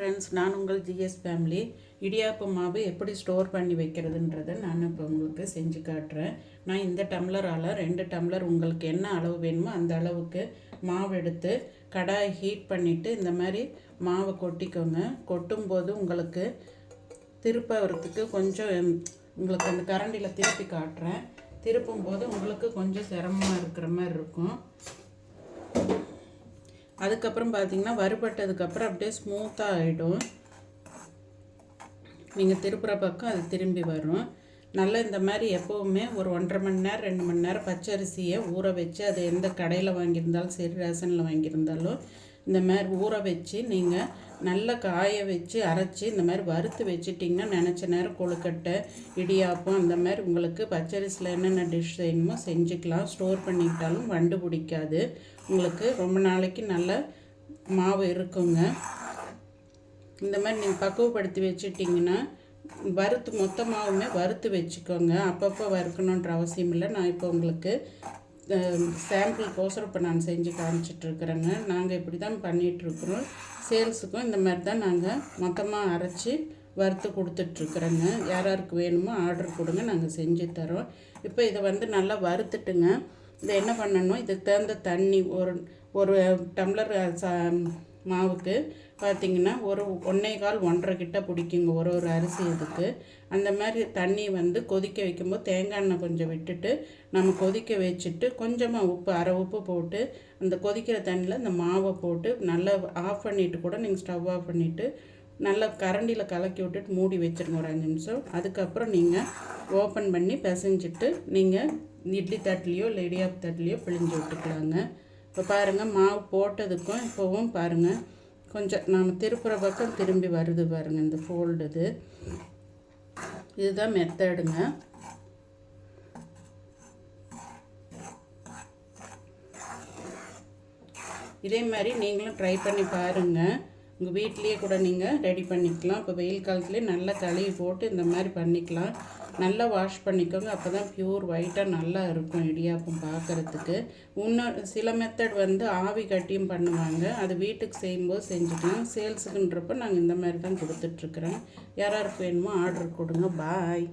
Friends, நான் உங்கள் GS family. இடியாப்ப மாவு எப்படி ஸ்டோர் பண்ணி வைக்கிறதுன்றதை நான் இப்போ உங்களுக்கு செஞ்சு காட்டுறேன். நான் இந்த டம்ளரால் 2 டம்ளர் உங்களுக்கு என்ன அளவு வேணுமோ அந்த அளவுக்கு மாவு எடுத்து கடாய் ஹீட் பண்ணிவிட்டு இந்த மாதிரி மாவை கொட்டிக்கோங்க. கொட்டும்போது உங்களுக்கு திருப்பறதுக்கு கொஞ்சம் உங்களுக்கு அந்த கரண்டியில் திருப்பி காட்டுறேன். திருப்பும்போது உங்களுக்கு கொஞ்சம் சிரமமாக இருக்கிற மாதிரி இருக்கும். அதுக்கப்புறம் பார்த்திங்கன்னா வறுபட்டதுக்கப்புறம் அப்படியே ஸ்மூத்தாக ஆகிடும். நீங்கள் திருப்புற பக்கம் அது திரும்பி வரும். நல்லா இந்த மாதிரி எப்போவுமே ஒரு 1.5 மணி நேரம் 2 மணி நேரம் பச்சரிசியை ஊற வச்சு, அது எந்த கடையில் வாங்கியிருந்தாலும் சரி ரேஷனில் வாங்கியிருந்தாலும் இந்த மாதிரி ஊற வச்சு நீங்கள் நல்லா காய வச்சு அரைச்சி இந்த மாதிரி வறுத்து வச்சிட்டிங்கன்னா நினச்ச நேரம் கொழுக்கட்டை, இடியாப்பம் இந்த மாதிரி உங்களுக்கு பச்சரிசியில் என்னென்ன டிஷ் செய்யணுமோ செஞ்சுக்கலாம். ஸ்டோர் பண்ணிக்கிட்டாலும் வண்டு பிடிக்காது. உங்களுக்கு ரொம்ப நாளைக்கு நல்ல மாவு இருக்குங்க. இந்த மாதிரி நீங்கள் பக்குவப்படுத்தி வச்சுட்டிங்கன்னா மொத்த மாவுமே வறுத்து வச்சுக்கோங்க. அப்பப்போ வறுக்கணுன்ற அவசியம் இல்லை. நான் இப்போ உங்களுக்கு சாம்பிளுக்கோசரம் இப்போ நான் செஞ்சு காமிச்சிட்ருக்குறேங்க. நாங்கள் இப்படி தான் பண்ணிகிட்ருக்குறோம். சேல்ஸுக்கும் இந்த மாதிரி தான் நாங்கள் மொத்தமாக அரைச்சி வறுத்து கொடுத்துட்ருக்குறோங்க. யாராருக்கு வேணுமோ ஆர்டர் கொடுங்க, நாங்கள் செஞ்சு தரோம். இப்போ இதை நல்லா வறுத்துட்டுங்க. இதை என்ன பண்ணணும், இதுக்கு தகுந்த தண்ணி ஒரு டம்ளர் மாவுக்கு பார்த்திங்கன்னா ஒரு 1.25 கிட்ட பிடிக்குங்க ஒரு அரிசி இதுக்கு. அந்த மாதிரி தண்ணி கொதிக்க வைக்கும்போது தேங்காய் எண்ணெய் கொஞ்சம் விட்டுட்டு நம்ம கொதிக்க வச்சுட்டு கொஞ்சமாக உப்பு, அரை உப்பு போட்டு அந்த கொதிக்கிற தண்ணியில் இந்த மாவை போட்டு நல்லா ஆஃப் பண்ணிவிட்டு கூட நீங்கள் ஸ்டவ் ஆஃப் பண்ணிவிட்டு நல்லா கரண்டியில் கலக்கி விட்டுட்டு மூடி வச்சுருங்க ஒரு 5 நிமிஷம். அதுக்கப்புறம் நீங்கள் ஓப்பன் பண்ணி பிசைஞ்சிட்டு நீங்கள் இட்லி தட்டுலேயோ இல்லை இடியாப்பு தட்டுலேயோ பிழிஞ்சு விட்டுக்கலாங்க. இப்போ பாருங்கள், மாவு போட்டதுக்கும் இப்போவும் பாருங்கள் கொஞ்சம் நாம் திருப்புற பக்கம் திரும்பி வருது பாருங்கள். இந்த ஃபோல்டு இதுதான் மெத்தடுங்க. இதே மாதிரி நீங்களும் ட்ரை பண்ணி பாருங்கள். உங்கள் வீட்லேயே கூட நீங்கள் ரெடி பண்ணிக்கலாம். இப்போ வெயில் காலத்துலேயே நல்லா கழுவி போட்டு இந்த மாதிரி பண்ணிக்கலாம். நல்லா வாஷ் பண்ணிக்கோங்க. அப்போ தான் ப்யூர் ஒயிட்டாக நல்லா இருக்கும் இடியாப்பம் பார்க்குறதுக்கு. இன்னொரு சில மெத்தட் ஆவி கட்டியும் பண்ணுவாங்க. அது வீட்டுக்கு செய்யும்போது செஞ்சுக்கலாம். சேல்ஸுக்குன்றப்போ நாங்கள் இந்த மாதிரி தான் கொடுத்துட்ருக்குறோம். யாராருக்கு வேணுமோ ஆர்டர் கொடுங்க. பாய்.